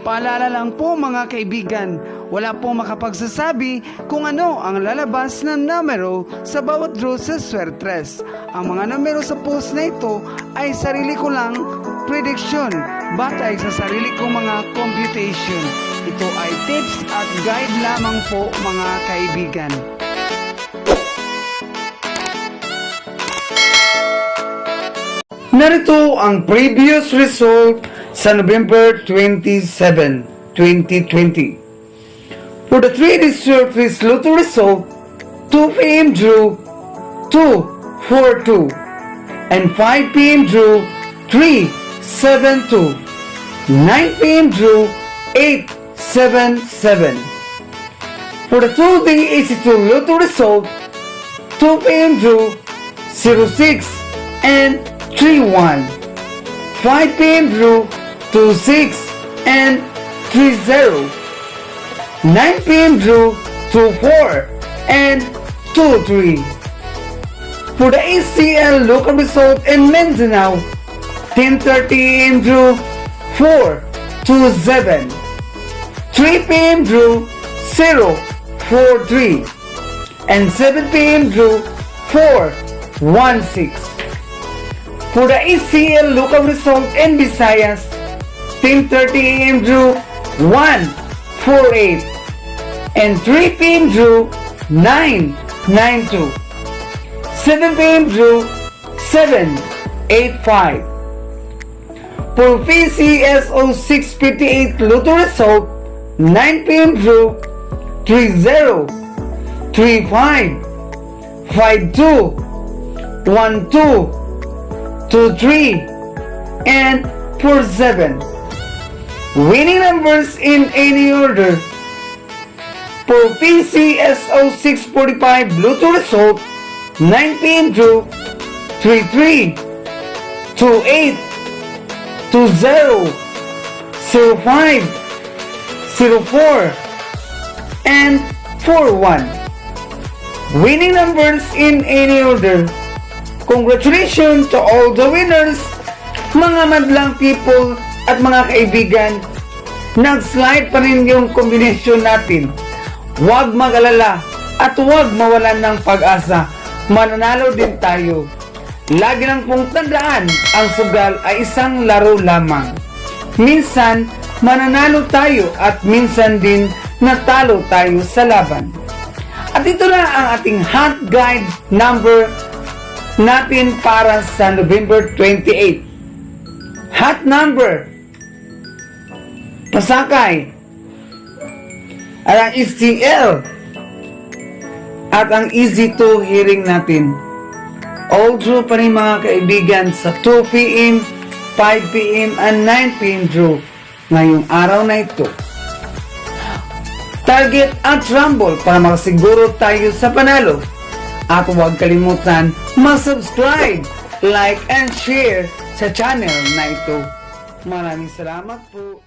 Paalala lang po mga kaibigan, wala pong makapagsasabi kung ano ang lalabas na numero sa bawat draw sa Swertres. Ang mga numero sa post na ito ay sarili ko lang prediction batay sa sarili kong mga computation. Ito ay tips at guide lamang po mga kaibigan. Narito ang previous result sa November 27, 2020. For the 3D Surface Lotto result, 2 p.m. drew 242 and 5 p.m. drew 372. 9 p.m. drew 877. For the 2D AC2 Lotto result, 2 p.m. drew 06 and 31. 5 p.m. drew 26 and 30. 9 p.m. drew 24 and 23. For the ACL local result in Mindanao, 10:30 a.m. drew 427. 3 p.m. drew 043 and 7 p.m. drew 416. For the ACL local result in Visayas, 10:30 a.m. drew 148 and 3 p.m. drew 992. 7 p.m. drew 785. For VCSO 658 Lotto result, 9 p.m. drew 30, 35, 52, 12, 23, and 47. Winning numbers in any order. For PCSO 645 Lotto result, 9 p.m. drew 33, 28, 20, 05, 04, and 41. Winning numbers in any order. Congratulations to all the winners, mga madlang people at mga kaibigan. Nag-slide pa rin yung combination natin. Huwag mag-alala at huwag mawalan ng pag-asa. Mananalo din tayo. Lagi lang pong tandaan, ang sugal ay isang laro lamang. Minsan, mananalo tayo at minsan din natalo tayo sa laban. At ito na ang ating hot guide number natin para sa November 28. Hot number Pasakay at ang STL at ang Easy 2 hearing natin. All draw pa rin mga kaibigan sa 2 p.m., 5 p.m. and 9 p.m. draw ngayong araw na ito. Target at rumble para makasiguro tayo sa panalo. At huwag kalimutan mag-subscribe, like, and share sa channel na ito. Maraming salamat po.